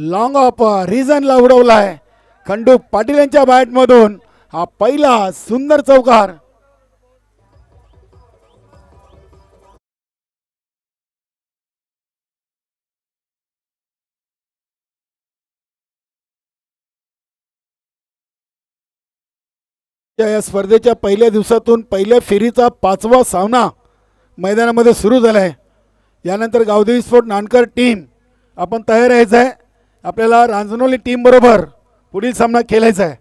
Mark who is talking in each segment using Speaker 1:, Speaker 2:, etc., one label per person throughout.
Speaker 1: Long of रिझनला उडवलाय Khandu Patil यांच्या bat मधून हा पहिला सुंदर चौकार. या स्पर्धेच्या पहिल्या दिवसातून पहिल्या फेरीचा 5वा सामना मैदानामध्ये सुरू झालाय. यानंतर गावदेवी स्पोर्ट नानकर टीम आपण तयार राहायचं आहे. आपल्याला रांजणोली टीम बरोबर पुढील सामना खेळायचा आहे.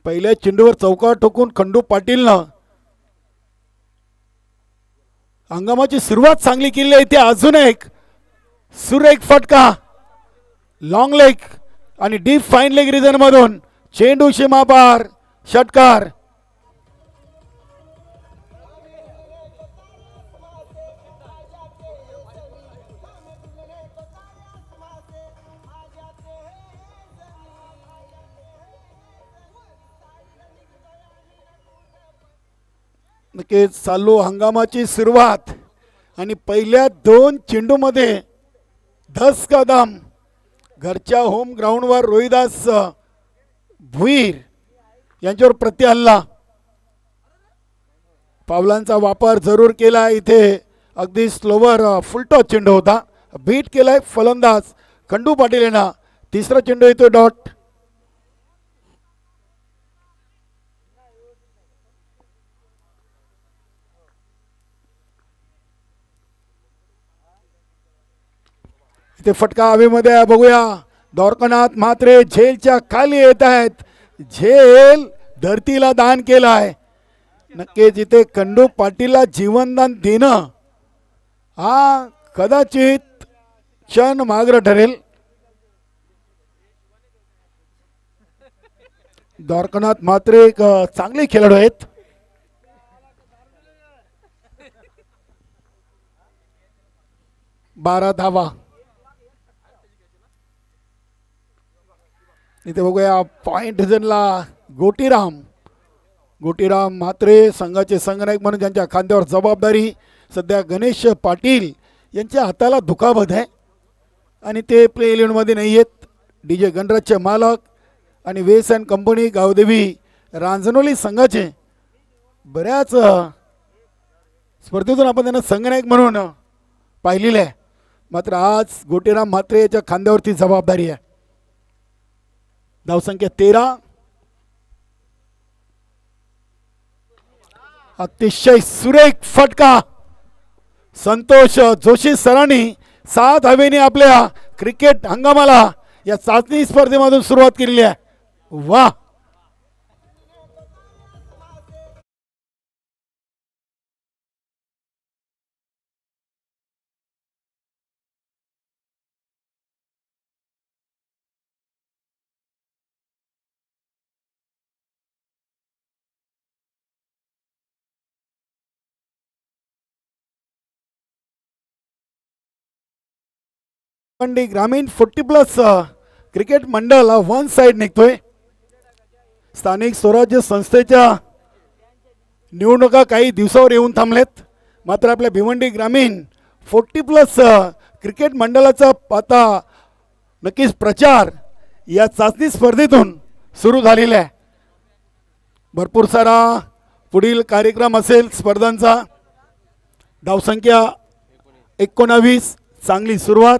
Speaker 1: पहिल्या चेंडूवर चौकार ठोकून खंडू पाटीलनं हंगामाची सुरुवात चांगली केली आहे. इथे अजून एक सुरेख फटका लॉंग लेग आणि डीप फाईन लेग रिजन मधून चेंडू सीमापार षटकार. नक्कीच चालू हंगामाची सुरुवात आणि पहिल्या 2 चेंडूमध्ये 10 कदम घरच्या होम ग्राउंडवर रोहिदास भुईर यांच्यावर प्रतिहल्ला. पावलांचा वापर जरूर केला. इथे अगदी स्लोवर फुलटॉस चेंडू होता. बीट केलाय फलंदाज खंडू पाटील यांना. तिसरा चेंडू येतो डॉट. इथे फटका हवेमध्ये बघूया. द्वारकानाथ म्हात्रे झेलच्या खाली येत आहेत. झेल धरतीला दान केलाय. नक्कीच इथे खंडू पाटीलला जीवनदान देणं हा कदाचित क्षण माग्र ठरेल. द्वारकानाथ म्हात्रे एक चांगले खेळाडू आहेत. बारा धावा. इथे बघूया पॉइंट रिजनला गोटीराम म्हात्रे संघाचे संघनायक म्हणून ज्यांच्या खांद्यावर जबाबदारी. सध्या गणेश पाटील यांच्या हाताला दुखापत आहे आणि ते प्ले 11 मध्ये नाही आहेत. DJ गणराजचे मालक आणि वेस अँड कंपनी गावदेवी रांजणोली संघाचे बऱ्याच स्पर्धेतून आपण त्यांना संघनायक म्हणून पाहिलेले आहे. मात्र आज गोटीराम म्हात्रे याच्या खांद्यावरती जबाबदारी आहे. धावसंख्या 13. अतिशय सुरेख फटका संतोष जोशी सरांनी 7 धावेने आपल्या क्रिकेट हंगामाला या चाचणी स्पर्धेमधून सुरुवात केलेली आहे. वाह. भिवंडी ग्रामीण 40+ क्रिकेट मंडळ वन साइड निघतोय. स्थानिक स्वराज्य संस्थेच्या निवडणुका काही दिवसावर येऊन थांबलेत. मात्र आपल्या भिवंडी ग्रामीण 40+ क्रिकेट मंडळाचा आता नक्कीच प्रचार या चाचणी स्पर्धेतून सुरू झालेला आहे. भरपूर सारा पुढील कार्यक्रम असेल स्पर्धांचा. धावसंख्या 19. चांगली सुरुवात.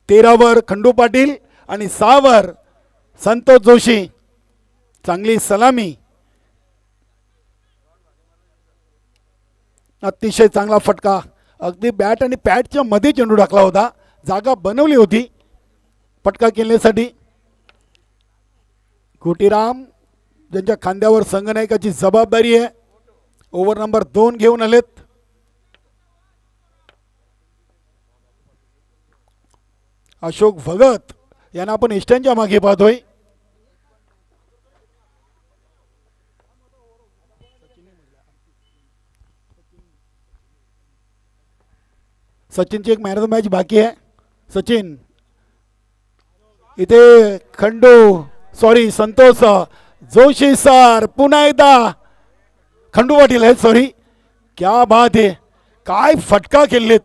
Speaker 1: 13 वर खंडू पाटील आणि 6 वर संतोष जोशी. चांगली सलामी. अतिशय चांगला फटका. अगदी बॅट आणि पॅडच्या मध्ये चेंडू टाकला होता. जागा बनवली होती फटका खेळण्यासाठी. गोटीराम ज्यांच्या खांद्यावर संघनायकाची जबाबदारी आहे. ओव्हर नंबर 2 घेऊन आलेत. अशोक भगत यांना आपण इष्टांच्या मागे पाहतोय. सचिनची एक मॅन ऑफ द मॅच बाकी आहे. सचिन इथे संतोष जोशी सर पुन्हा एकदा खंडू पाटील आहेत. सॉरी, क्या बात आहे. काय फटका खेळलेत,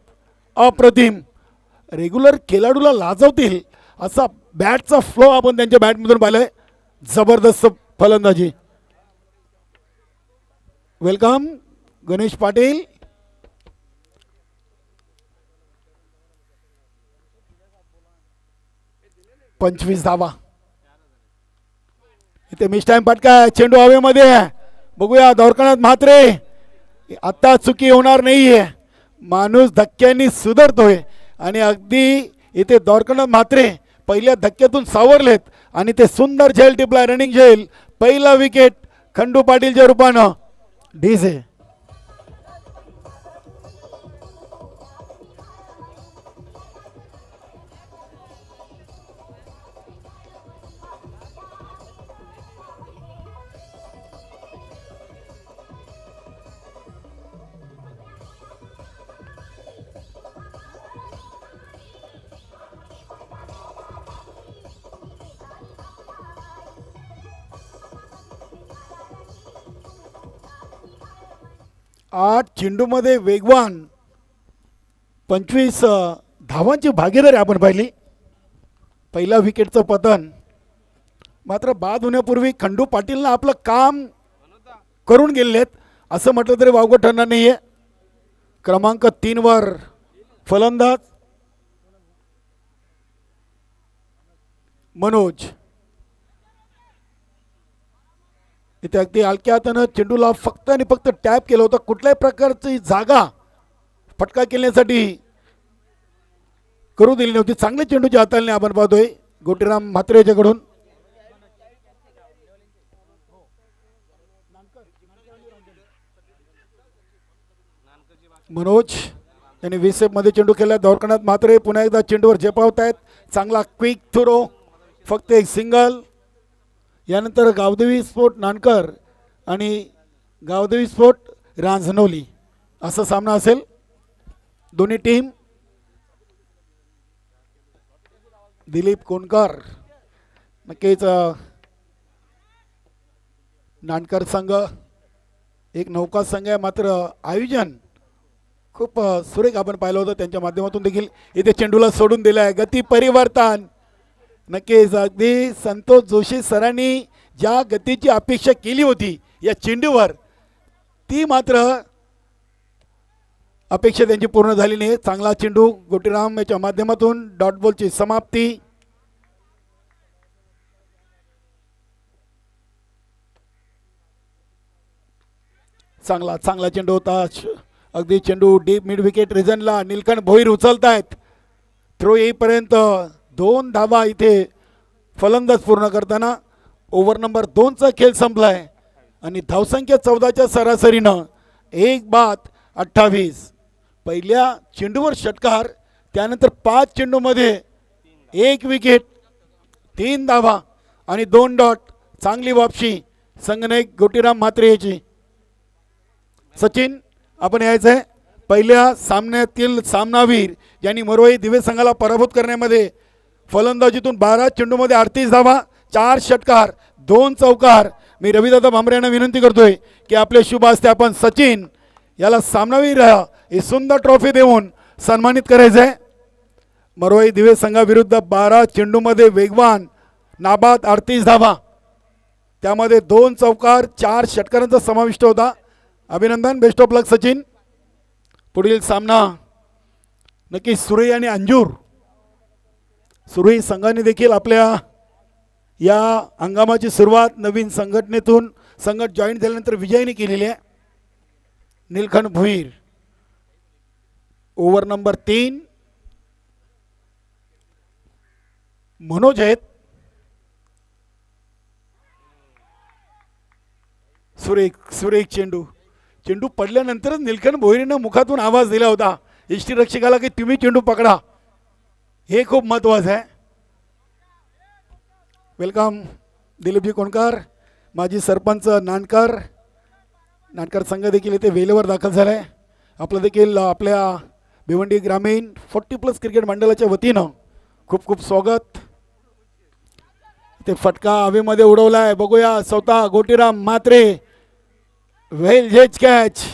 Speaker 1: अप्रतिम. रेग्युलर खेळाडूला लाजवतील असा बॅटचा फ्लो आपण त्यांच्या बॅटमधून पाहिलाय. जबरदस्त फलंदाजी. वेलकम गणेश पाटील. पंचवीस धावा. इथे मिस टाइम फटका, चेंडू हवेमध्ये. बघूया दौरकणात म्हात्रे. आता चुकी होणार नाहीये, माणूस धक्क्यांनी सुधारतोय आणि अगदी इथे दौरकणात म्हात्रे पहिल्या धक्क्यातून सावरलेत आणि ते सुंदर झेल टिपला, रनिंग झेल. पहिला विकेट खंडू पाटीलच्या रूपानं. डीजे 8 चेंडूमध्ये वेगवान 25 धावांची भागीदारी आपण पाहिली. पहिला विकेटचं पतन. मात्र बाद होण्यापूर्वी खंडू पाटीलनं आपलं काम करून गेलेत असं म्हटलं तरी वावगं ठरणार नाहीये. क्रमांक 3 वर फलंदाज मनोज. इथे अगदी हलक्या हातानं चेंडूला फक्त आणि फक्त टॅप केलं होतं. कुठल्याही प्रकारची जागा फटका केल्यासाठी करू दिली नव्हती. चांगले चेंडूच्या हाताने आपण पाहतोय गोटीराम म्हात्रे याच्याकडून. मनोज यांनी 20 मध्ये चेंडू केला. दौरकणात म्हात्रे पुन्हा एकदा चेंडूवर झेपावतायत. चांगला क्विक थ्रो, फक्त एक सिंगल. यानंतर गावदेवी स्पोर्ट नानकर आणि गावदेवी स्पोर्ट रांजणोली असा सामना असेल. दोन्ही टीम. दिलीप कोणकर नक्कीच नानकर संघ एक नौका संघ आहे. मात्र आयोजन खूप सुरेख आपण पाहिलं होतं त्यांच्या माध्यमातून देखील. इथे चेंडूला सोडून दिलं आहे. गती परिवर्तन. नक्कीच अगदी संतोष जोशी सरांनी ज्या गतीची अपेक्षा केली होती या चेंडूवर, ती मात्र अपेक्षा त्यांची पूर्ण झाली नाही. चांगला चेंडू गोटीराम याच्या माध्यमातून. डॉट बॉलची समाप्ती. चांगला चांगला चेंडू होता. अगदी चेंडू डीप मिड विकेट रिजनला. निलकंठ भोईर उचलतायत. थ्रो येईपर्यंत 2 धावा इथे फलंदाज पूर्ण करताना. ओव्हर नंबर 2चा खेळ संपलाय आणि धावसंख्या 14च्या सरासरीनं 1 बाद 28. पहिल्या चेंडूवर षटकार, त्यानंतर 5 चेंडूमध्ये 1 विकेट, 3 धावा आणि 2 डॉट. चांगली वापशी संघनायक गोटीराम म्हात्रे याची. सचिन आपण यायचं आहे. पहिल्या सामन्यातील सामनावीर ज्यांनी मरोई दिवे संघाला पराभूत करण्यामध्ये फलंदाजीतून 12 चेंडूमध्ये 38 धावा, 4 षटकार, 2 चौकार. मी रविदादा भांबरे यांना विनंती करतोय की आपले शुभ हस्ते आपण सचिन याला सामनावीर ही सुंदर ट्रॉफी देऊन सन्मानित करायचं आहे. मरोई दिवे संघाविरुद्ध 12 चेंडूमध्ये वेगवान नाबाद 38 धावा, त्यामध्ये 2 चौकार, 4 षटकारांचा समाविष्ट होता. अभिनंदन, बेस्ट ऑफ लक सचिन. पुढील सामना नक्की सुरई आणि अंजूर. सुरई संघाने देखील आपल्या या हंगामाची सुरुवात नवीन संघटनेतून संघट जॉईन झाल्यानंतर विजयाने केलेली आहे. निलखंड भुईर. ओव्हर नंबर 3 मनोज आहेत. सुरेख चेंडू. चेंडू पडल्यानंतरच निलकंठ भोईरीनं मुखातून आवाज दिला होता यष्टीरक्षकाला की तुम्ही चेंडू पकडा. हे खूप महत्त्वाचं आहे. वेलकम दिलीपजी कोणकर, माजी सरपंच नानकर. नानकर संघ देखील इथे वेलेवर दाखल झाला आहे. आपलं देखील आपल्या भिवंडी ग्रामीण 40+ क्रिकेट मंडळाच्या वतीनं खूप खूप स्वागत. ते फटका हवेमध्ये उडवला आहे. बघूया स्वतः गोटीराम म्हात्रे. वेल झेज कॅच.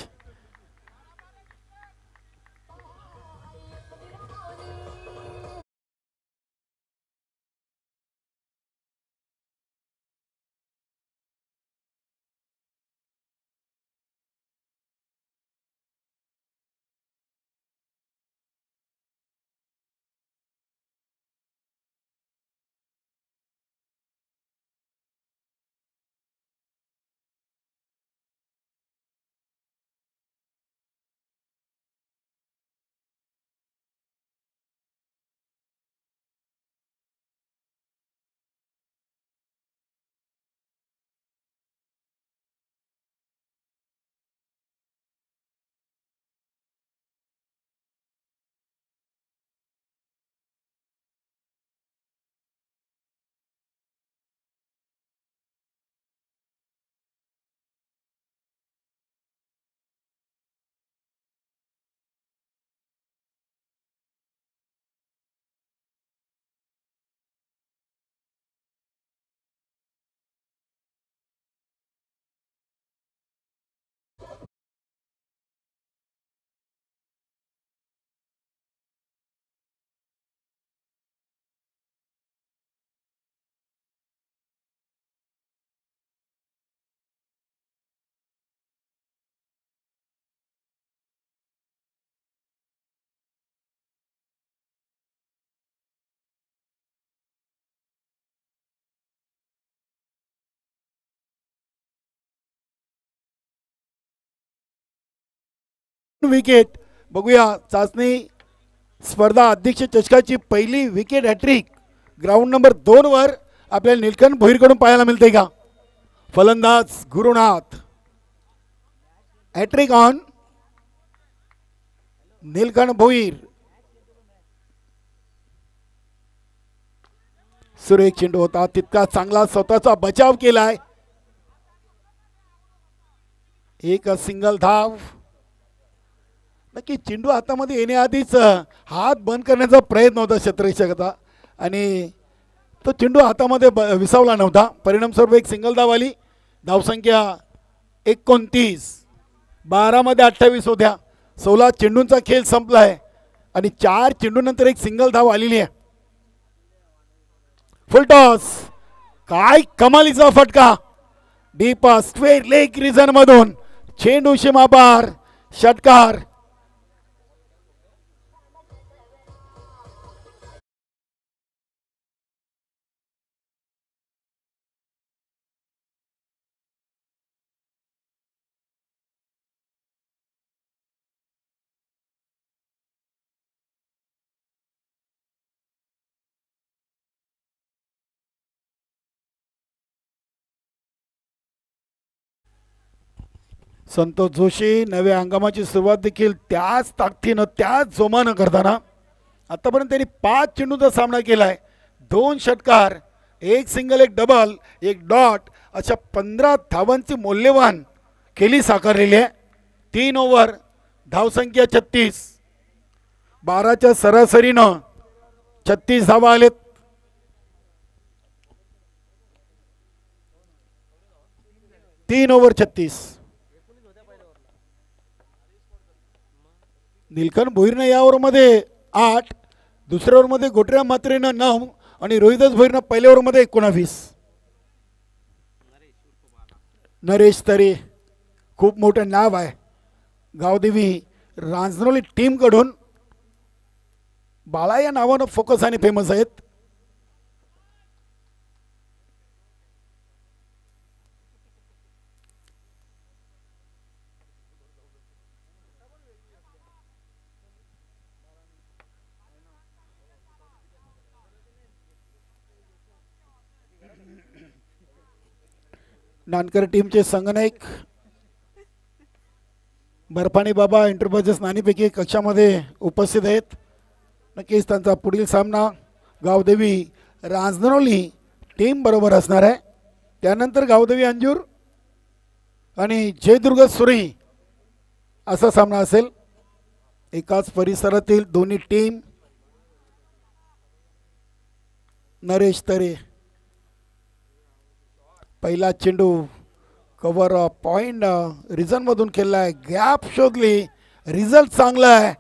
Speaker 1: विकेट बघूया चाचणी स्पर्धा अध्यक्ष चषकाची पहिली विकेट हॅट्रिक ग्राउंड नंबर 2 वर आपल्याला निलकंठ भोईरकडून पाहायला मिळते का. फलंदाज गुरुनाथ. Hat trick on Nilkanth Bhoir. सुरेख चेंडू होता तितका चांगला स्वतःचा बचाव केलाय. एक सिंगल धाव. नक्की चेंडू हातामध्ये येण्याआधीच हात बंद करण्याचा प्रयत्न होता क्षेत्ररक्षकाचा आणि तो चेंडू हातामध्ये विसावला नव्हता. परिणामस्वरूप एक सिंगल धाव आली. धावसंख्या 29. 12 मध्ये 28 होत्या. 16 चेंडूंचा खेळ संपलाय आणि 4 चेंडूनंतर एक सिंगल धाव आलेली आहे. फुलटॉस. काय कमालीचा फटका. डीप स्क्वेअर लेग रिजन मधून चेंडू सीमापार षटकार. संतोष जोशी नव्या हंगामाची सुरुवात देखील त्याच ताकदीनं त्याच जोमानं करताना आतापर्यंत त्यांनी 5 चेंडूचा सामना केलाय. 2 षटकार, 1 सिंगल, 1 डबल, 1 डॉट अशा 15 धावांची मौल्यवान खेळी साकारलेली आहे. 3 ओव्हर धावसंख्या 36. 12च्या सरासरीनं 36 धावा आलेत. तीन ओव्हर 36. निलकंठ भोईरनं या ओव्हरमध्ये 8, दुसऱ्या ओव्हरमध्ये गोटऱ्या मात्रेनं 9 आणि रोहिदास भोईरनं पहिल्या ओव्हरमध्ये 19. नरेश तरे खूप मोठं नाव आहे. गावदेवी रांजणोली टीमकडून बाळा या नावानं फोकस आणि फेमस आहेत. नानकर टीमचे संगनायक बर्फानी बाबा एंटरप्राइजेस नाणीपैकी कक्षामध्ये उपस्थित आहेत. नक्कीच त्यांचा पुढील सामना गावदेवी रांजणोली टीम बरोबर असणार आहे. त्यानंतर गावदेवी अंजूर आणि जयदुर्ग सुरी असा सामना असेल. एकाच परिसरातील दोन्ही टीम. नरेश तरे पहिला चेंडू कव्हर पॉइंट रिझन मधून खेळलाय. गॅप शोधली. रिझल्ट चांगला आहे.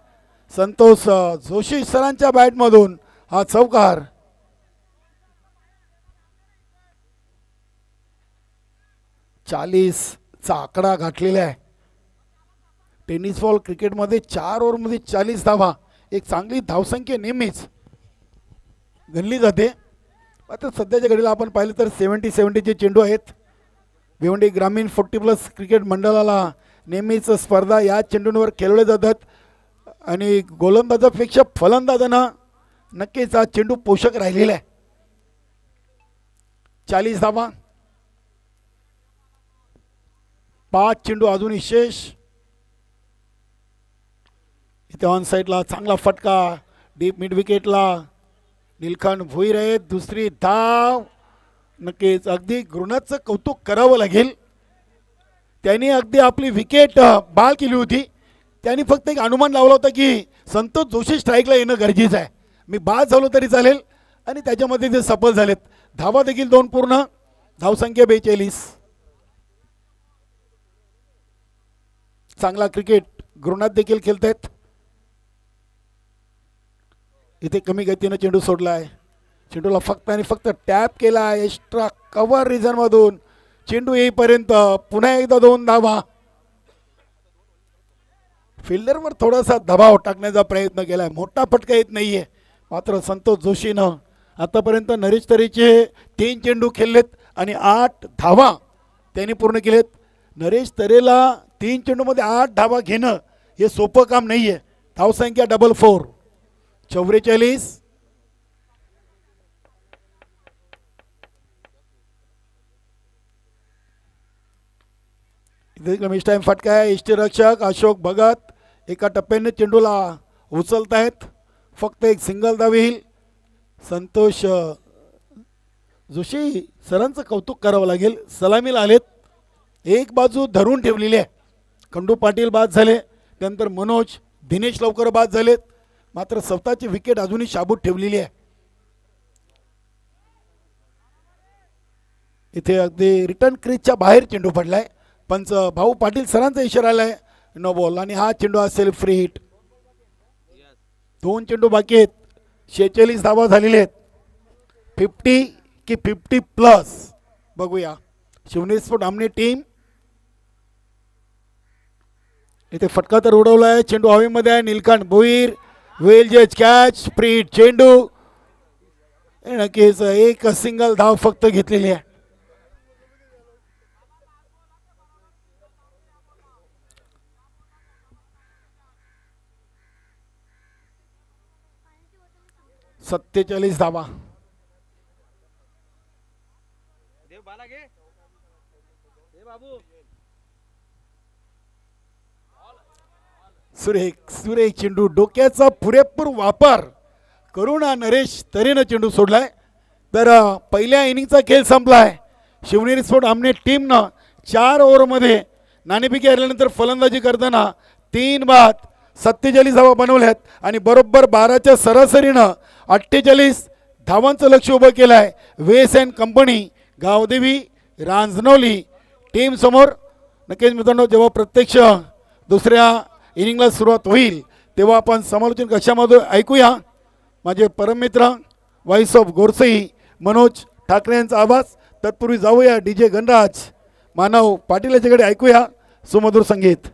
Speaker 1: संतोष जोशी सरांच्या बॅट मधून हा चौकार. चा आकडा गाठलेला आहे. टेनिस बॉल क्रिकेटमध्ये 4 ओव्हरमध्ये 40 धावा एक चांगली धावसंख्या नेहमीच गणली जाते. आता सध्याच्या घडीला आपण पाहिलं तर 70-70चे चेंडू आहेत. भिवंडी ग्रामीण 40+ क्रिकेट मंडळाला नेहमीच स्पर्धा या चेंडूंवर खेळवल्या जातात आणि गोलंदाजापेक्षा फलंदाजांना नक्कीच हा चेंडू पोषक राहिलेला आहे. 40 धावा. 5 चेंडू अजूनही शेष. इथे ऑन साईडला चांगला फटका. डीप मिड विकेटला निलकंठ भोईर आहेत. दुसरी धाव. नक्कीच अगदी गुरुनाथचं कौतुक करावं लागेल. त्यांनी अगदी आपली विकेट बाळ केली होती. त्यांनी फक्त एक अनुमान लावला होता की संतोष जोशी स्ट्राईकला येणं गरजेचं आहे. मी बाद झालो तरी चालेल आणि त्याच्यामध्ये ते सफल झालेत. धावा देखील 2 पूर्ण. धावसंख्या 42. चांगला क्रिकेट गुरुनाथ देखील खेळतायत. इथे कमी गतीनं चेंडू सोडला आहे. चेंडूला फक्त आणि फक्त टॅप केला आहे. एक्स्ट्रा कव्हर रिझन मधून चेंडू येईपर्यंत पुन्हा एकदा 2 धावा. फिल्डरवर थोडासा दबाव टाकण्याचा प्रयत्न केलाय. मोठा फटका येत नाहीये. मात्र संतोष जोशीनं आतापर्यंत नरेश तरेचे 3 चेंडू खेळलेत आणि 8 धावा त्यांनी पूर्ण केलेत. नरेश तरेला 3 चेंडूमध्ये 8 धावा घेणं हे सोपं काम नाहीये. धावसंख्या 44. 44. इथे मिस टाइम फटका आहे. यष्टीरक्षक अशोक भगत एका टप्प्याने चेंडूला उचलतायत. फक्त एक सिंगल धाव येईल. संतोष जोशी सरांचं कौतुक करावं लागेल. सलामीला आलेत. एक बाजू धरून ठेवलेली आहे. खंडू पाटील बाद झाले. त्यानंतर मनोज दिनेश लवकर बाद झालेत. मात्र स्वतःची विकेट अजूनही शाबूत ठेवलेली आहे. इथे अगदी रिटर्न क्रीजच्या बाहेर चेंडू पडलाय. पंच भाऊ पाटील सरांचा इशारा आलाय. नो बॉल आणि हा चेंडू असेल फ्री हिट. 2 चेंडू बाकी आहेत. 46 धावा झालेले आहेत. 50 की 50 प्लस बघूया. शिवनेरी स्पोर्ट आमने टीम. इथे फटका तर उडवलाय. चेंडू हवेमध्ये आहे. नीलकंठ भोईर वेल जज कॅच फ्री हिट चेंडू. नक्कीच एक सिंगल धाव फक्त घेतलेली आहे. सत्तेचाळीस धावा. सुरेख सुरेख चेंडू. डोक्याचा पुरेपूर वापर करून नरेश तऱ्हेनं चेंडू सोडलाय. तर पहिल्या इनिंगचा खेळ संपलाय. शिवनेरी स्पोर्ट आमने टीमनं 4 ओव्हरमध्ये नाणेफेकी हरल्यानंतर फलंदाजी करताना 3 बाद 47 धावा बनवल्यात आणि बरोबर 12च्या सरासरीनं 48 धावांचं लक्ष उभं केलं आहे. वेस अँड कंपनी गावदेवी रांजनवली टीम समोर. नक्कीच मित्रांनो, जेव्हा प्रत्यक्ष दुसऱ्या इनिंगला सुरुवात होईल तेव्हा आपण समालोचन कक्षामध्ये ऐकूया. माझे परममित्र व्हॉइस ऑफ गोरसई मनोज ठाकरे यांचा आवाज. तत्पूर्वी जाऊया DJ गणराज मानव पाटील याच्याकडे, ऐकूया सुमधुर संगीत.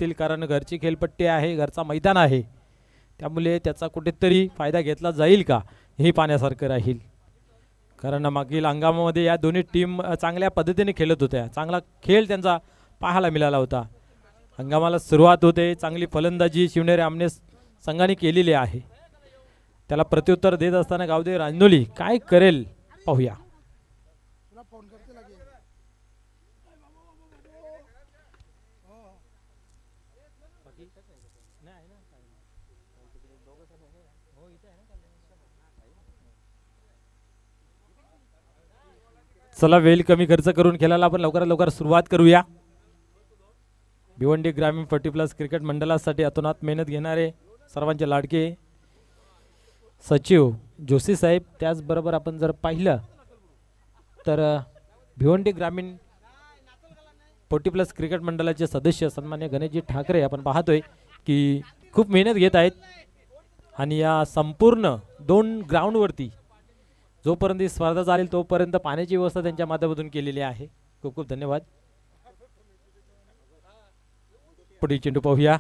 Speaker 2: असतील, कारण घरची खेळपट्टी आहे, घरचा मैदान आहे, त्यामुळे त्याचा कुठेतरी फायदा घेतला जाईल का हे पाहण्यासारखं राहील. कारण मागील हंगामामध्ये या दोन्ही टीम चांगल्या पद्धतीने खेळत होत्या, चांगला खेळ त्यांचा पाहायला मिळाला होता. हंगामाला सुरुवात होते, चांगली फलंदाजी शिवनेरी आमने संघाने केलेली आहे. त्याला प्रत्युत्तर देत असताना गावदेवी रांजोली काय करेल पाहूया. चला वेळ कमी खर्च करून खेळायला आपण लवकरात लवकर सुरुवात करूया. भिवंडी ग्रामीण 40+ क्रिकेट मंडळासाठी अतोनात मेहनत घेणारे सर्वांचे लाडके सचिव जोशी साहेब, त्याचबरोबर आपण जर पाहिलं तर भिवंडी ग्रामीण 40+ क्रिकेट मंडळाचे सदस्य सन्मान्य गणेशजी ठाकरे आपण पाहतोय की खूप मेहनत घेत आहेत. आणि या संपूर्ण 2 ग्राउंडवरती जोपर्यंत ही स्पर्धा चालेल तोपर्यंत पाण्याची व्यवस्था त्यांच्या माध्यमातून केलेली आहे. खूप खूप धन्यवाद. पुढील चेंडू पाहूया.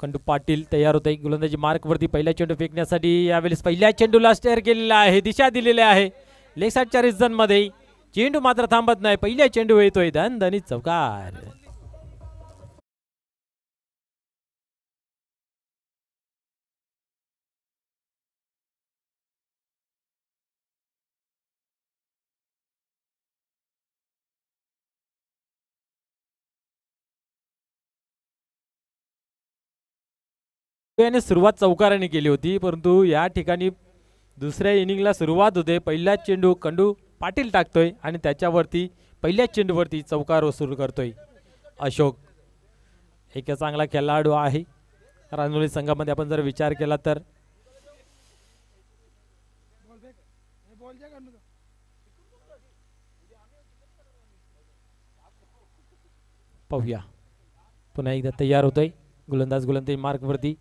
Speaker 2: खंडू पाटील तयार होत आहे गोलंदाजी मार्कवरती पहिल्या चेंडू फेकण्यासाठी. यावेळेस पहिल्या चेंडूला स्टेअर केलेला आहे, दिशा दिलेली आहे लेग साईडच्या रिजन मध्ये. चेंडू मात्र थांबत नाही, पहिल्या चेंडू येतोय दणदणीत चौकार. याने सुरुवात चौकाराने केली होती, परंतु या ठिकाणी दुसऱ्या इनिंगला सुरुवात होते. पहिला चेंडू खंडू पाटील टाकतोय आणि त्याच्यावरती पहिल्या चेंडूवरती चौकार सुरू करतोय अशोक. एक चांगला खेळाडू आहे रांजोली संघामध्ये आपण जर विचार केला तर. पाहूया पुन्हा एकदा तयार होतोय गोलंदाजी मार्कवरती.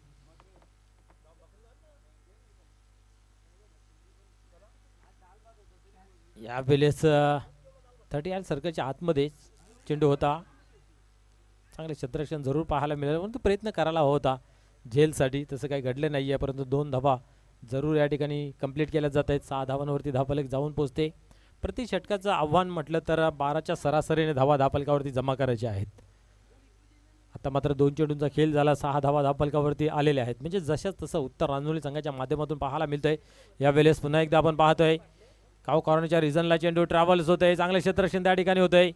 Speaker 2: यावेळेस 38 सर्कलच्या आतमध्ये चेंडू होता. चांगले क्षेत्ररक्षण जरूर पाहायला मिळालं, परंतु प्रयत्न करायला होता झेलसाठी, तसं काही घडलं नाही आहे. परंतु 2 धावा जरूर या ठिकाणी कंप्लीट केल्या जात आहेत. 6 धावांवरती धावफलक जाऊन पोहोचते. प्रति षटकाचं आव्हान म्हटलं तर 12च्या सरासरीने धावा धावफलकावरती जमा करायच्या आहेत. आता मात्र 2 चेंडूंचा खेळ झाला, 6 धावा धावफलकावरती आलेल्या आहेत. म्हणजे जशाच तसं उत्तर रांजोली संघाच्या माध्यमातून पाहायला मिळतंय. यावेळेस पुन्हा एकदा आपण पाहतोय काव कॉर्नरच्या रिजनला चेंडू ट्रॅव्हल्स होत आहे, चांगले क्षेत्ररक्षण त्या ठिकाणी होत आहे.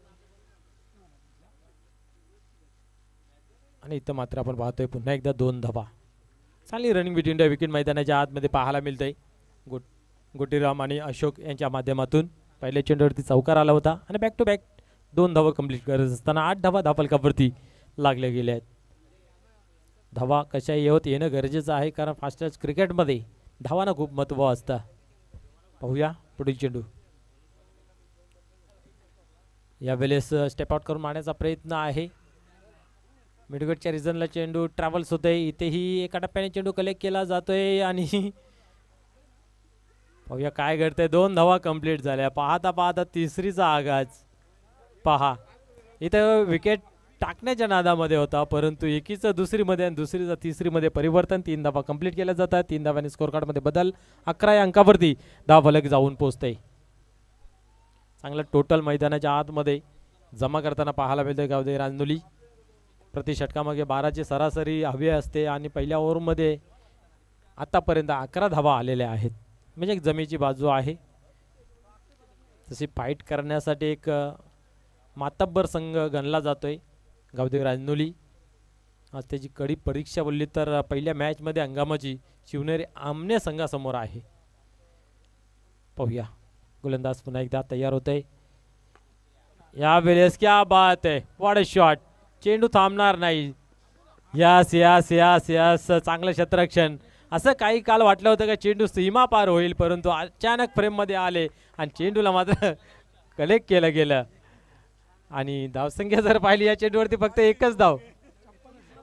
Speaker 2: आणि इथं मात्र आपण पाहतोय पुन्हा एकदा 2 धावा. चांगली रनिंग बिटवीन द विकेट मैदानाच्या आतमध्ये पाहायला मिळतंय. गोटीराम आणि अशोक यांच्या माध्यमातून पहिल्या चेंडूवरती चौकार आला होता आणि बॅक टू बॅक 2 धावा कंप्लीट करत असताना 8 धावा धावफलकावरती लागल्या गेल्या आहेत. धावा कशा येणं गरजेचं आहे, कारण फास्टेस्ट क्रिकेटमध्ये धावांना खूप महत्त्व असतं. पाहूया पुढील चेंडू. यावेळेस स्टेप आउट करून मारण्याचा प्रयत्न आहे. मिडविकेटच्या रिजनला चेंडू ट्रॅव्हल्स होतोय. इथेही एका टप्प्याने चेंडू कलेक्ट केला जातोय आणि पाहूया काय घडतंय. 2 धावा कंप्लीट झाल्या. पाहता पाहता तिसरीचा आगाज पहा. इथं विकेट टाकण्याच्या नादामध्ये होता, परंतु एकीचं दुसरीमध्ये आणि दुसरीचं तिसरीमध्ये परिवर्तन. 3 धावा कंप्लीट केल्या जातात. 3 धाव्याने स्कोर कार्डमध्ये बदल. 11 या अंकावरती धावफलक जाऊन पोहोचतंय. चांगलं टोटल मैदानाच्या आतमध्ये जमा करताना पाहायला मिळतंय गावदेवी रांजोली. प्रति षटकामागे 12ची सरासरी हवी असते आणि पहिल्या ओव्हरमध्ये आतापर्यंत 11 धावा आलेल्या आहेत. म्हणजे एक जमेची बाजू आहे. तशी फाईट करण्यासाठी एक मातब्बर संघ गणला जातोय गावदेवी रांजोली. आज त्याची कडी परीक्षा बोलली तर पहिल्या मॅचमध्ये हंगामाची शिवनेरी आमने संघासमोर आहे. पाहूया गोलंदाज पुन्हा एकदा तयार होतंय. यावेळेस क्या बात आहे, व्हॉट अ शॉट. चेंडू थांबणार नाही. यस यस यस यस चांगलं क्षेत्ररक्षण. असं काही काल वाटलं होतं का चेंडू सीमा पार होईल, परंतु अचानक फ्रेममध्ये आले आणि चेंडूला मात्र कलेक्ट केलं गेलं. आणि धावसंख्या जर पाहिली या चेंडूवरती फक्त 1च धाव.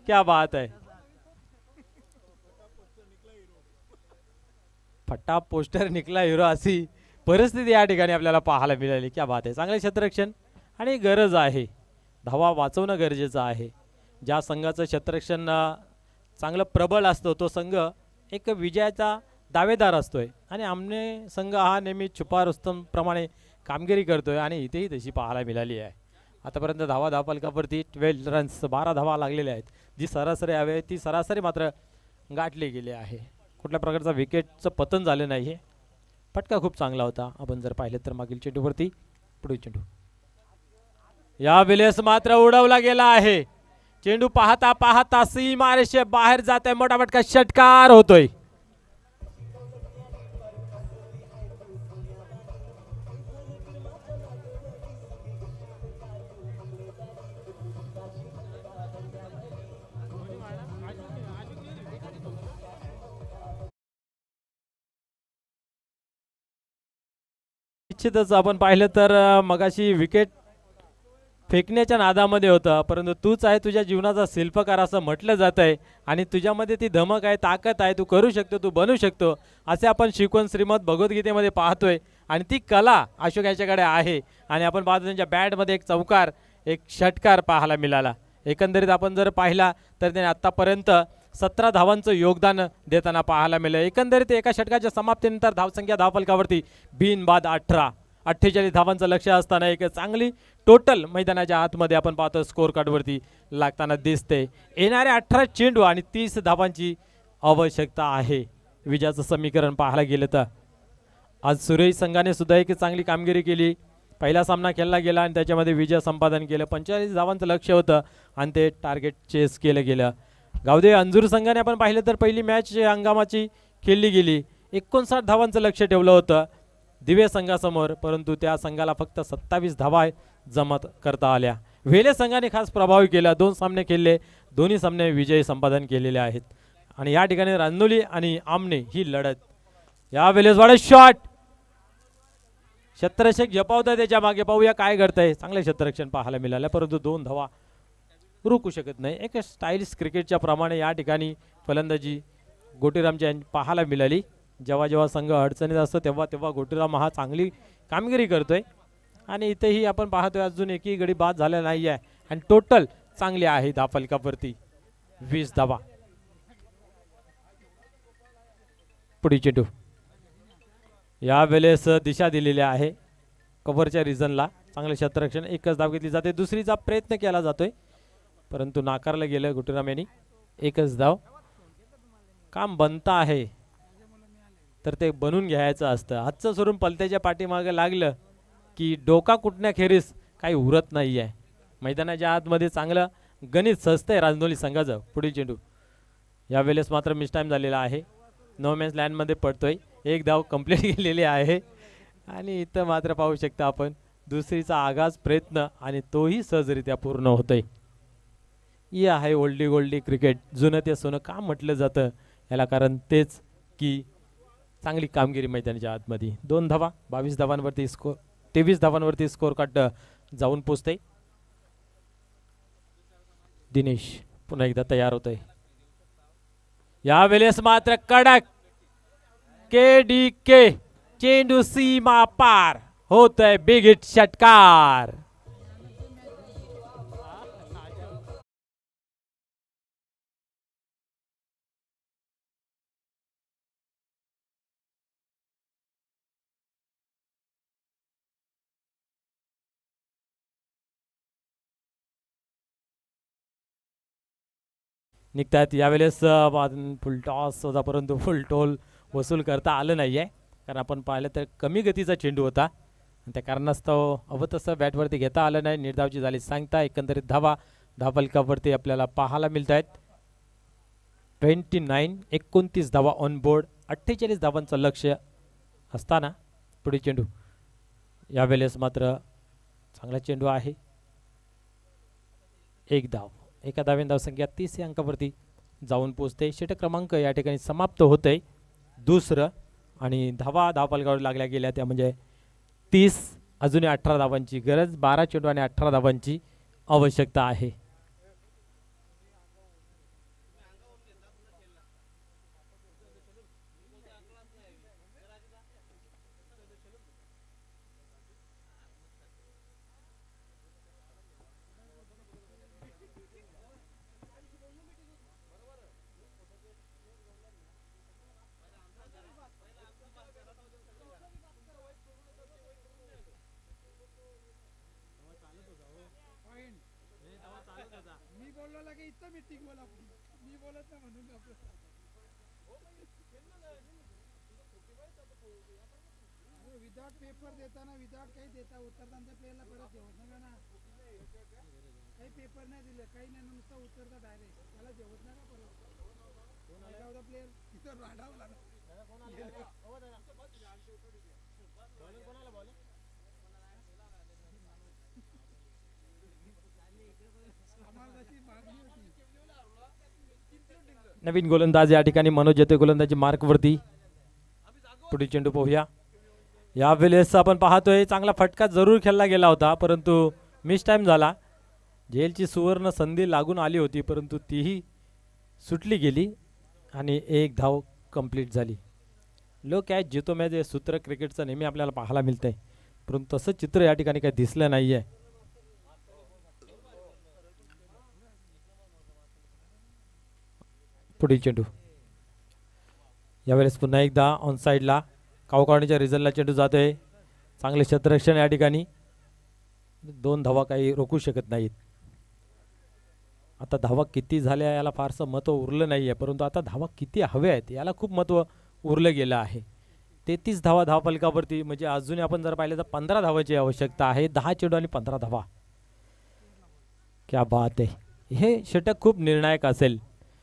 Speaker 2: क्या बात आहे. फटा पोस्टर निकला हिरो अशी परिस्थिती या ठिकाणी आपल्याला पाहायला मिळाली. क्या बात आहे. चांगले क्षेत्ररक्षण आणि गरज आहे. धावा वाचवणं गरजेचं आहे. ज्या संघाचं क्षेत्ररक्षण चांगलं प्रबळ असतो तो संघ एक विजयाचा दावेदार असतोय आणि आमने संघ हा नेहमी छुपा रुस्तमप्रमाणे कामगिरी करतोय आणि इथेही तशी पाहायला मिळाली आहे. आतापर्यंत धावफलकावरती 12 रन्स 12 धावा लागलेल्या आहेत. जी सरासरी हवी ती सरासरी मात्र गाठली गेली आहे. कुठल्या प्रकारचा विकेटचं पतन झालं नाही आहे. फटका खूप चांगला होता आपण जर पाहिलं तर मागील चेंडूवरती. पुढील चेंडू या वेळेस मात्र उडवला गेला आहे. चेंडू पाहता पाहता सीमारेषे बाहेर जात आहे. मोठा फटका षटकार होतोय. निश्चितच आपण पाहिलं तर मगाशी विकेट फेकण्याच्या नादामध्ये होता, परंतु तूच आहे तुझ्या जीवनाचा शिल्पकार असं म्हटलं जात आहे आणि तुझ्यामध्ये ती धमक आहे, ताकद आहे, तू करू शकतो, तू बनू शकतो असे आपण शिकवण श्रीमद भगवद्गीतेमध्ये पाहतोय. आणि ती कला अशोक याच्याकडे आहे आणि आपण पाहतो त्यांच्या बॅटमध्ये एक चौकार एक षटकार पाहायला मिळाला. एकंदरीत आपण जर पाहिला तर त्याने आत्तापर्यंत 17 धावांचं योगदान देताना पाहायला मिळालं. एकंदरीत एका षटकाच्या समाप्तीनंतर धावसंख्या धावफलकावरती बिनबाद 48 धावांचं लक्ष असताना एक चांगली टोटल मैदानाच्या आतमध्ये आपण पाहतो स्कोर कार्डवरती लागताना दिसते. येणारे 18 चेंडू आणि 30 धावांची आवश्यकता आहे विजयाचं समीकरण पाहायला गेलं तर. आज सुरेश संघाने सुद्धा एक चांगली कामगिरी केली. पहिला सामना खेळला गेला आणि त्याच्यामध्ये विजय संपादन केलं. 45 धावांचं लक्ष होतं आणि ते टार्गेट चेस केलं गेलं. गावदे अंजूर संघाने आपण पाहिलं तर पहिली मॅच हंगामाची खेळली गेली. 59 धावांचं लक्ष ठेवलं होतं दिवे संघासमोर, परंतु त्या संघाला फक्त 27 धावा जमत करता आल्या. वेले संघाने खास प्रभावी केला. 2 सामने खेळले, दोन्ही सामने विजय संपादन केलेले आहेत. आणि या ठिकाणी रांजोली आणि आमने ही लढत या वेळेस वाढत शॉट क्षेत्ररक्षक झपावता त्याच्या मागे. पाहूया काय घडतंय. चांगले क्षेत्ररक्षण पाहायला मिळालं, परंतु 2 धावा रोखू शकत नाही. एक स्टाईलिश क्रिकेटच्या प्रमाणे या ठिकाणी फलंदाजी गोटीरामची पाहायला मिळाली. जेव्हा जेव्हा संघ अडचणीत असतो तेव्हा तेव्हा गोटीराम हा चांगली कामगिरी करतोय आणि इथेही आपण पाहतोय अजून एकही गडी बाद झाला नाही आहे आणि टोटल चांगली आहे धावफलकावरती 20 धावा. पुढील चेंडू या वेळेस दिशा दिलेली आहे कव्हरच्या रिझनला. चांगलं क्षेत्ररक्षण, एकच धाव घेतली जाते. दुसरीचा प्रयत्न केला जातोय परंतु नाकारलं गेलं गोटीराम यांनी. एकच धाव. काम बनतं आहे तर ते बनून घ्यायचं असतं. हातचं सोडून पलत्याच्या पाठीमागे लागलं की डोका कुटण्याखेरीस काही उरत नाही आहे. मैदानाच्या आतमध्ये चांगलं गणित सजतंय राजनोली संघाचं. पुढील चेंडू या वेळेस मात्र मिस टाईम झालेला आहे. नो मॅन्स लँडमध्ये पडतोय. एक धाव कंप्लीट केलेली आहे आणि इथं मात्र पाहू शकता आपण दुसरीचा आगाज प्रयत्न आणि तोही सहजरित्या पूर्ण होतोय. ही आहे ओल्डी गोल्डी क्रिकेट. जुनं ते सोनं का म्हटलं जातं याला कारण तेच की चांगली कामगिरी मैदानाच्या आतमध्ये. 2 धावा 22 धावांवरती स्कोर 23 धावांवरती स्कोर कार्ड जाऊन पोचते. दिनेश पुन्हा एकदा तयार होतोय. या वेळेस मात्र कडक के चेंडू सीमा पार होतोय. बिग हिट षटकार. निघतात यावेळेस फुल टॉस होता परंतु फुल टोल वसूल करता आलं नाही आहे कारण आपण पाहिलं तर कमी गतीचा चेंडू होता आणि त्या कारणास्तव हवं तसं बॅटवरती घेता आलं नाही. निर्धावची झाली सांगता. एकंदरीत धावफलकावरती आपल्याला पाहायला मिळत आहेत 29 धावा ऑन बोर्ड. 48 धावांचं लक्ष असताना पुढे चेंडू यावेळेस मात्र चांगला चेंडू आहे. एक धाव. एका धावेन धावसंख्या 30 या अंकावरती जाऊन पोचते. षटक क्रमांक या ठिकाणी समाप्त होतंय दुसरं आणि धावफलकावर लागल्या गेल्या त्या म्हणजे 30. अजूनही 18 धावांची गरज. 12 चेंडू आणि 18 धावांची आवश्यकता आहे.
Speaker 3: मी बोललो की इथं मीटिंग बोला मी बोलत नाही म्हणून विदाउट पेपर देताना विदाउट काही देता उतरताना प्लेयरला परत जेवत नाही ना काही पेपर नाही दिले काही नाही नुसतं उतरता डायरेक्ट त्याला जेवत नाही ना परत प्लेयर तिथं राडावला आम्हाला तशी मागणी होती
Speaker 2: नवीन गोलंदाज या ठिकाणी मनोज येते गोलंदाजी मार्कवरती. पुढील चेंडू पाहूया. यावेळेस आपण पाहतोय चांगला फटका जरूर खेळला गेला होता परंतु मिस टाइम झाला. झेलची सुवर्ण संधी लागून आली होती परंतु तीही सुटली गेली आणि एक धाव कंप्लीट झाली. लो कॅच जितो मॅच हे सूत्र क्रिकेटचं नेहमी आपल्याला पाहायला मिळतंय परंतु तसं चित्र या ठिकाणी काही दिसलं नाहीये. पुढील चेंडू यावेळेस पुन्हा एकदा ऑन साईडला कावकावणीच्या रिझल्टला चेंडू जातोय. चांगले क्षेत्ररक्षण या ठिकाणी. 2 धावा काही रोखू शकत नाहीत. आता धावा किती झाल्या याला फारसं महत्त्व उरलं नाहीये परंतु आता धावा किती हव्या आहेत याला खूप महत्त्व उरलं गेलं आहे. 33 धावा धावफलकावरती म्हणजे अजूनही आपण जर पाहिलं तर 15 धावाची आवश्यकता आहे. 10 चेंडू आणि 15 धावा. क्या बात आहे. हे षटक खूप निर्णायक असेल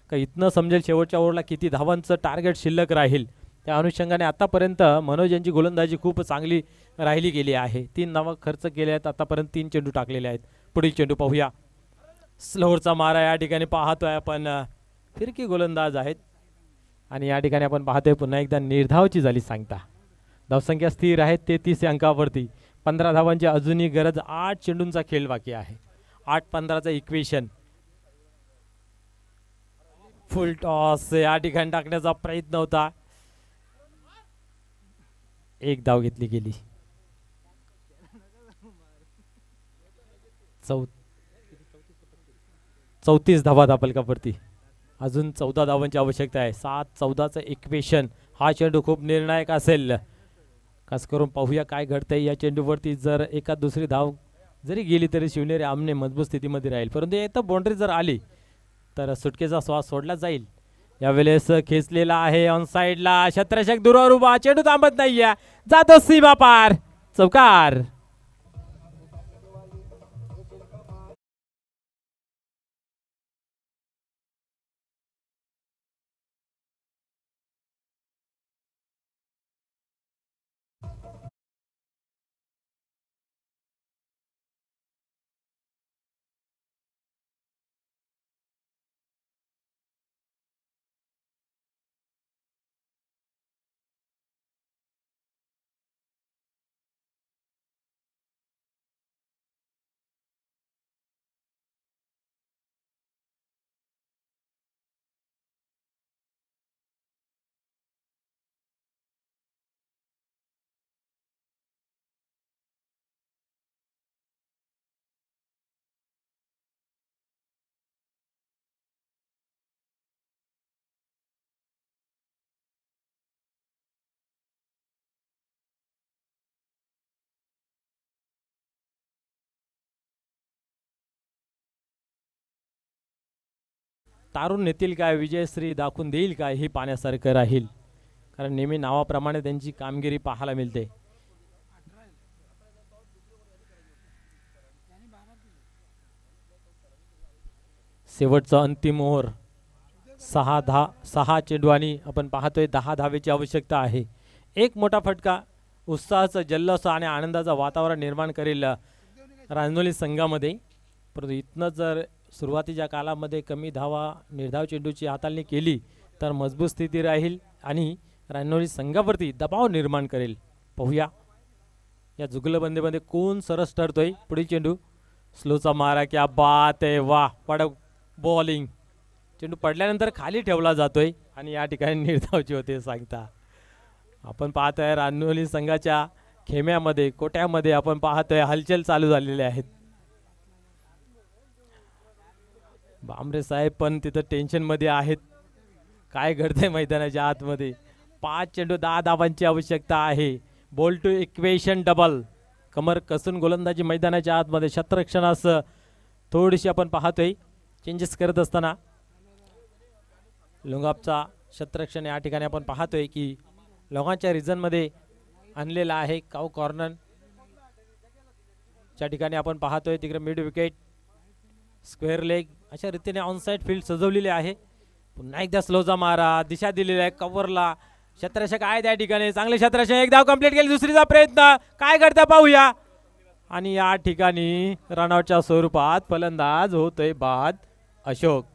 Speaker 2: का इथनं समजेल शेवटच्या ओव्हरला किती धावांचं टार्गेट शिल्लक राहील. त्या अनुषंगाने आतापर्यंत मनोज यांची गोलंदाजी खूप चांगली राहिली गेली आहे. 3 धावा खर्च केल्या आहेत आतापर्यंत. 3 चेंडू टाकलेले आहेत. पुढील चेंडू पाहूया. स्लोअरचा मारा या ठिकाणी पाहतोय आपण. फिरकी गोलंदाज आहेत आणि या ठिकाणी आपण पाहतोय पुन्हा एकदा निर्धावची झाली सांगता. धावसंख्या स्थिर आहे 33 अंकावरती. 15 धावांची अजूनही गरज. 8 चेंडूंचा खेळ बाकी आहे. 8-15चा इक्वेशन. फुल टॉस या ठिकाणी टाकण्याचा प्रयत्न होता. एक धाव घेतली गेली. 34 धावा धावफलकावरती. अजून 14 धावांची आवश्यकता आहे. 7-14चं इक्वेशन. हा चेंडू खूप निर्णायक असेल. खास करून पाहूया काय घडतंय या चेंडूवरती. जर एका दुसरी धाव जरी गेली तरी शिवनेरी आमने मजबूत स्थितीमध्ये राहील परंतु इथं बाउंड्री जर आली तर सुटकेचा श्वास सोडला जाईल. यावेळेस खेचलेला आहे ऑन साईडला. क्षेत्ररक्षक दूरावर उभा. चेंडू थांबत नाहीये. जातो सीमा पार. चौकार. तारून नेतील काय विजयश्री दाखवून देईल काय हे पाहण्यासारखं राहील कारण नेहमी नावाप्रमाणे त्यांची कामगिरी पाहायला मिळते. शेवटचा अंतिम ओव्हर. 6 चेंडू आणि आपण पाहतोय 10 धावेची आवश्यकता आहे. एक मोठा फटका उत्साहाचा जल्लोष आणि आनंदाचं वातावरण निर्माण करेल रांजोली संघामध्ये परंतु इथनं जर सुरुवातीच्या कालामध्ये कमी धावा निर्धाव चेंडूची हाताळणी केली तर मजबूत स्थिती राहील आणि रांजोली संघावरती दबाव निर्माण करेल. पाहूया या जुगलबंदीमध्ये कोण सरस ठरतोय. पुढील चेंडू. स्लोचा मारा. क्या बात आहे. वा पड बॉलिंग. चेंडू पडल्यानंतर खाली ठेवला जातोय आणि या ठिकाणी निर्धावची होते सांगता. आपण पाहतोय रांजोली संघाच्या खेम्यामध्ये कोट्यामध्ये आपण पाहतोय हलचल चालू झालेले आहेत. बांबरे साहेब पण तिथं टेन्शन मध्ये आहेत. काय घडतंय मैदानाच्या आतमध्ये. 5 चेंडू 10 धावांची आवश्यकता आहे. Ball to equation double. कमर कसून गोलंदाजी मैदानाच्या आतमध्ये क्षेत्ररक्षणास थोडीशी आपण पाहतोय चेंजेस करत असताना लोंगापचा क्षेत्ररक्षण या ठिकाणी आपण पाहतोय की लोकांच्या रिजनमध्ये आणलेला आहे काऊ कॉर्नर च्या ठिकाणी आपण पाहतोय तिकडे मिड विकेट स्क्वेअर लेग अशा रीतीने ऑनसाइड फील्ड सजवलेली आहे. पुन्हा एकदा स्लोचा मारा दिशा दिलेली आहे कव्हरला क्षेत्ररक्षक आहे त्या ठिकाणी चांगले क्षेत्ररक्षण एक धाव कंप्लीट केली दुसरीचा प्रयत्न काय करता पाहूया आणि या ठिकाणी रनआउटच्या स्वरूपात फलंदाज होतोय बाद अशोक.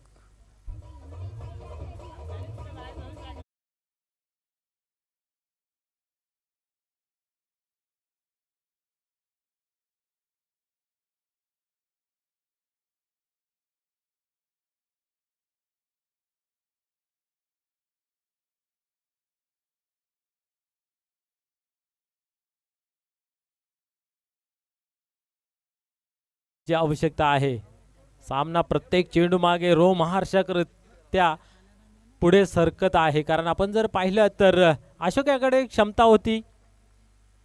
Speaker 2: जी आवश्यकता आहे सामना प्रत्येक चेंडू मागे रोमहर्षकरित्या पुढे सरकत आहे कारण आपण जर पाहिलं तर अशोक याकडे क्षमता होती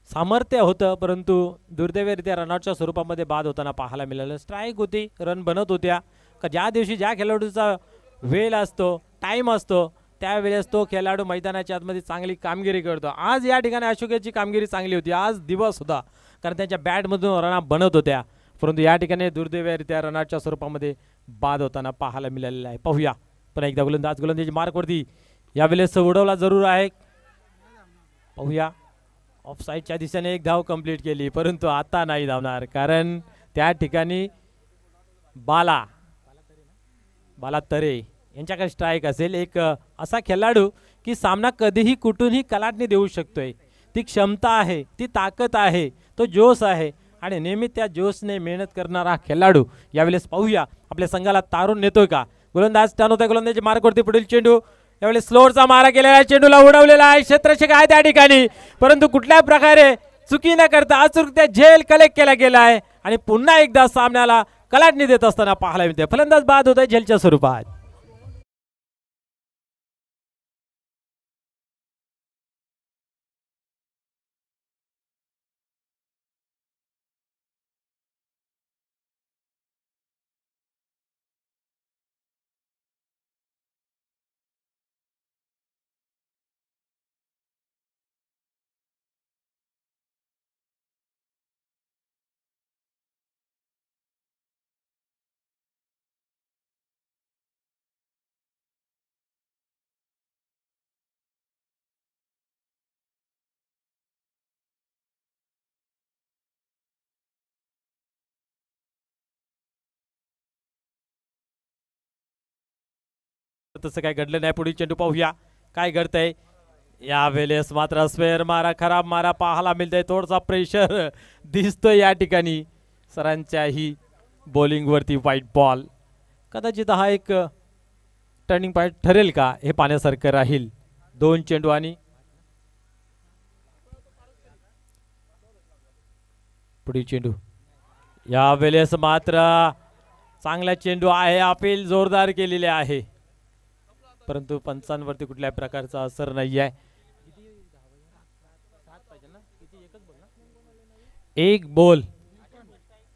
Speaker 2: सामर्थ्य होतं परंतु दुर्दैवरित्या रनआउटच्या स्वरूपामध्ये बाद होताना पाहायला मिळालं. स्ट्राईक होती रन बनत होत्या का ज्या दिवशी ज्या खेळाडूचा वेळ असतो टाईम असतो त्यावेळेस तो खेळाडू मैदानाच्या आतमध्ये चांगली कामगिरी करतो. आज या ठिकाणी अशोकाची कामगिरी चांगली होती आज दिवस होता कारण त्यांच्या बॅटमधून रना बनत होत्या परंतु या ठिकाणी दुर्दैवरित्या रनआउटच्या स्वरूपामध्ये बाद होताना पाहायला मिळालेला आहे. पाहूया पण एकदा गोलंदाजी मार्कवरती यावेळेस उडवला जरूर आहे. पाहूया ऑफसाईडच्या दिशेने एक धाव कंप्लीट केली परंतु आता नाही धावणार कारण त्या ठिकाणी बाला तरे यांच्याकडे स्ट्राईक असेल. एक असा खेळाडू की सामना कधीही कुठूनही कलाटणी देऊ शकतोय. ती क्षमता आहे ती ताकद आहे तो जोश आहे आणि नेहमी त्या जोशने मेहनत करणारा खेळाडू यावेळेस पाहूया आपल्या संघाला तारून नेतोय का. गोलंदाज टर्न होतोय गोलंदाजी मार्कवरती पुढील चेंडू यावेळेस स्लोअरचा मारा केलेला आहे चेंडूला उडवलेला आहे क्षेत्ररक्षक आहे त्या ठिकाणी परंतु कुठल्या प्रकारे चुकी न करता अचूकत्या झेल कलेक्ट केला गेला आहे आणि पुन्हा एकदा सामन्याला कलाटणी देत असताना पाहायला मिळते. फलंदाज बाद होत आहे झेलच्या स्वरूपात. तसं काय घडलं नाही पुढील चेंडू पाहूया काय घडतंय यावेळेस मात्र स्क्वेअर मारा खराब मारा पाहायला मिळतंय. थोडासा प्रेशर दिसतोय या ठिकाणी सरांच्याही बॉलिंग वरती व्हाईट बॉल कदाचित हा एक टर्निंग पॉईंट ठरेल का हे पाहण्यासारखं राहील. दोन चेंडू आणि पुढील चेंडू यावेळेस मात्र चांगला चेंडू आहे अपील जोरदार केलेले आहे परंतु पंचांवरती कुठल्याही प्रकारचा असर नाही आहे. एक बॉल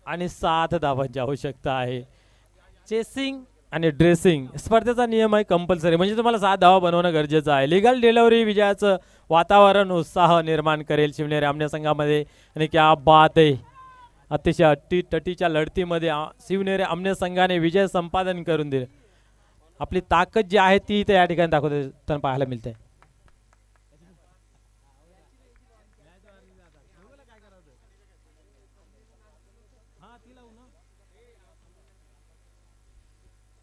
Speaker 2: आणि 7 धावांची आवश्यकता आहे. चेसिंग आणि ड्रेसिंग स्पर्धेचा नियम आहे कंपल्सरी म्हणजे तुम्हाला 7 धावा बनवणं गरजेचं आहे. लिगल डिलिव्हरी विजयाचं वातावरण उत्साह निर्माण करेल शिवनेरी आमने संघामध्ये आणि क्या बात आहे अतिशय अटीतटीच्या लढतीमध्ये शिवनेरी आमने संघाने विजय संपादन करून दिले. आपली ताकद जी आहे ती या ठिकाणी दाखवताना पाहायला मिळते.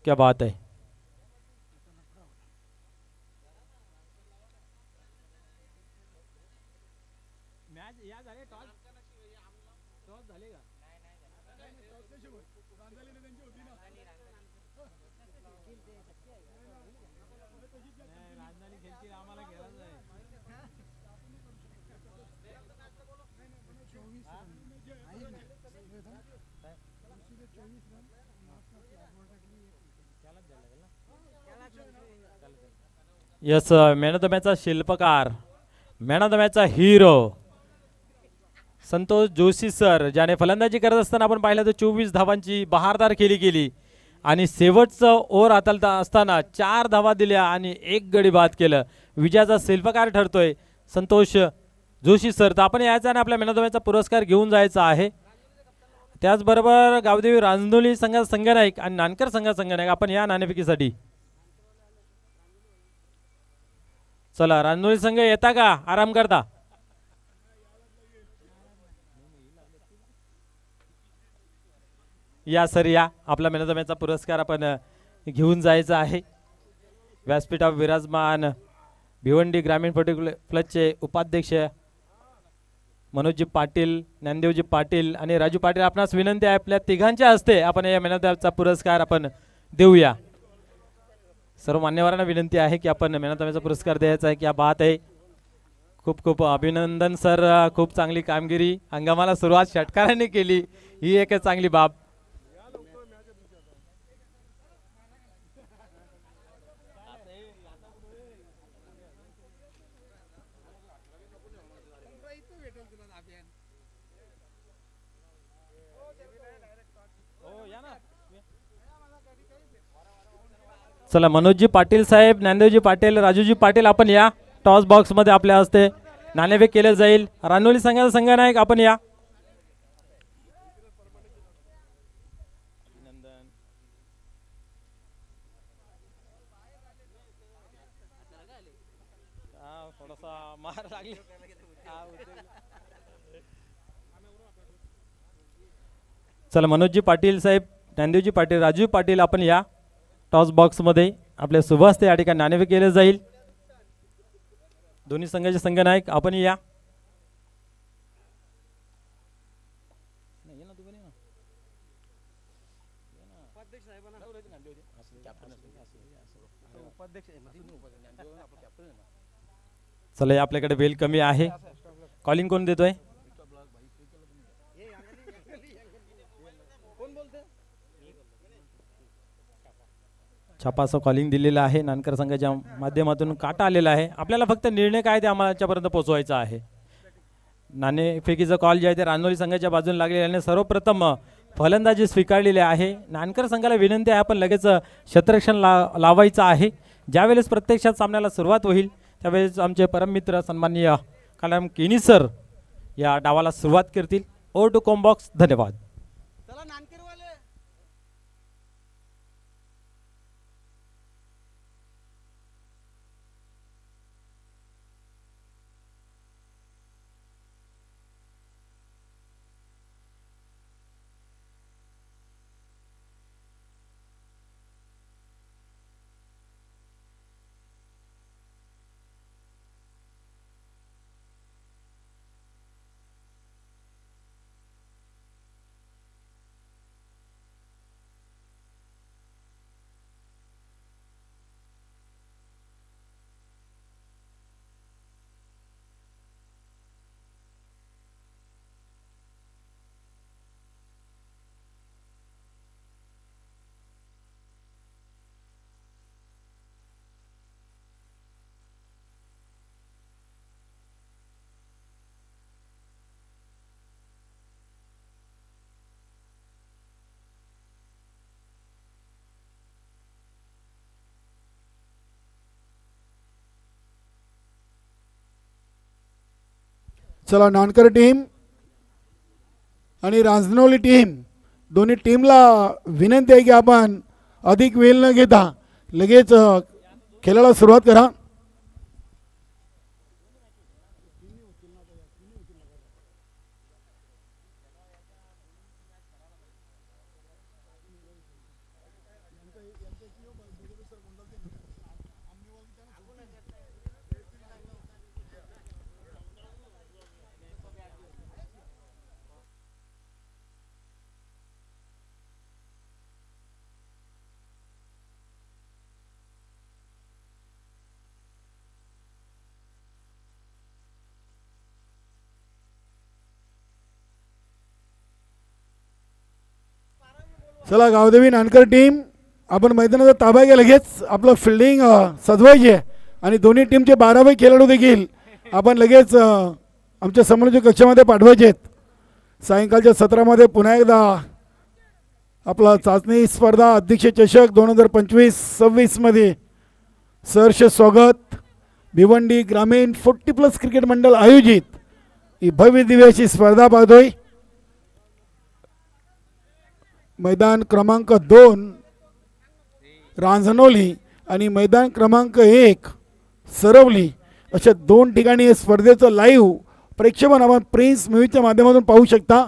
Speaker 2: क्या बात है यस मॅन ऑफ द मॅचचा शिल्पकार मॅन ऑफ द मॅचचा हिरो संतोष जोशी सर, ज्याने फलंदाजी करत असताना आपण पाहिलं तर 24 धावांची बहारदार खेळी केली आणि शेवटचं ओव्हर हाताळत असताना 4 धावा दिल्या आणि 1 गडी बाद केलं. विजयाचा शिल्पकार ठरतोय संतोष जोशी सर. तर आपण यायचा आणि आपल्या मेनादोम्याचा पुरस्कार घेऊन जायचा आहे. त्याचबरोबर गावदेवी रांजनोली संघाचा संघनायक आणि नानकर संघाचा संघनायक आपण या नाणेफेकीसाठी. चला रांजनोली संघ येता का, आराम करता? या सर या, आपला मेनादोम्याचा पुरस्कार आपण घेऊन जायचा आहे. व्यासपीठावर विराजमान भिवंडी ग्रामीण क्लबचे उपाध्यक्ष मनोजजी पाटील, ज्ञानदेवजी पाटील आणि राजू पाटील, आपणास विनंती आहे आपल्या तिघांच्या हस्ते आपण या मेनादोम्याचा पुरस्कार आपण देऊया. सर्व मान्यवरांना विनंती आहे की आपण मेनादोम्याचा पुरस्कार द्यायचा आहे. क्या बात आहे, खूप खूप अभिनंदन सर. खूप चांगली कामगिरी, हंगामाला सुरुवात षटकाराने केली, ही एक चांगली बाब. चला मनोजजी पाटील साहेब, ज्ञानदेवजी पाटील, राजूजी पाटील आपण या. टॉस बॉक्स मध्ये आपल्या हस्ते नाणेफेक केले जाईल. रानोली संघाचा संघनायक आपण या. चला मनोजजी पाटील साहेब, ज्ञानदेवजी पाटील, राजू पाटील आपण या. टॉस बॉक्स मध्ये आपल्या सुभास्ते या ठिकाणी नाणेफेक केले जाईल. दोन्ही संघाचे संघनायक आपण या. चला आपल्याकडे वेळ कमी आहे. कॉलिंग कोण देतोय? छापाचं कॉलिंग दिलेलं आहे. नानकर संघाच्या माध्यमातून काटा आलेला आहे. आपल्याला फक्त निर्णय काय ते आम्हालापर्यंत पोहोचवायचा आहे. नाणेफेकीचं कॉल जे आहे ते रानोली संघाच्या बाजूने लागलेल्याने सर्वप्रथम फलंदाजी स्वीकारलेली आहे. नानकर संघाला विनंती आहे आपण लगेच क्षेत्ररक्षण लावायचं आहे. ज्यावेळेस प्रत्यक्षात सामन्याला सुरुवात होईल त्यावेळेस आमचे परममित्र सन्माननीय कलाम केनी सर या डावाला सुरुवात करतील. Over to combox. धन्यवाद.
Speaker 1: चला नानकर टीम आणि रांजनोली टीम दोन्ही टीमला विनंती आहे की आपण अधिक वेळ न घेता लगेच खेळायला सुरुवात करा. चला गावदेवी नानकर टीम आपण मैदानाचा ताबा घ्या. लगेच आपलं फिल्डिंग सजवायचे आणि दोन्ही टीमचे 12 खेळाडू देखील आपण लगेच आमच्या समोरच्या कक्षामध्ये पाठवायचे आहेत. सायंकाळच्या सत्रामध्ये पुन्हा एकदा आपला चाचणी स्पर्धा अध्यक्ष चषक 2025-26 मध्ये सहर्ष स्वागत. भिवंडी ग्रामीण 40+ क्रिकेट मंडळ आयोजित ही भव्य दिव्य अशी स्पर्धा पाहतोय. मैदान क्रमांक 2 रांजणोली आणि मैदान क्रमांक 1 सरवली अशा 2 ठिकाणी स्पर्धेचं लाईव्ह प्रेक्षेपण आपण प्रिन्स मूवीच्या माध्यमातून पाहू शकता.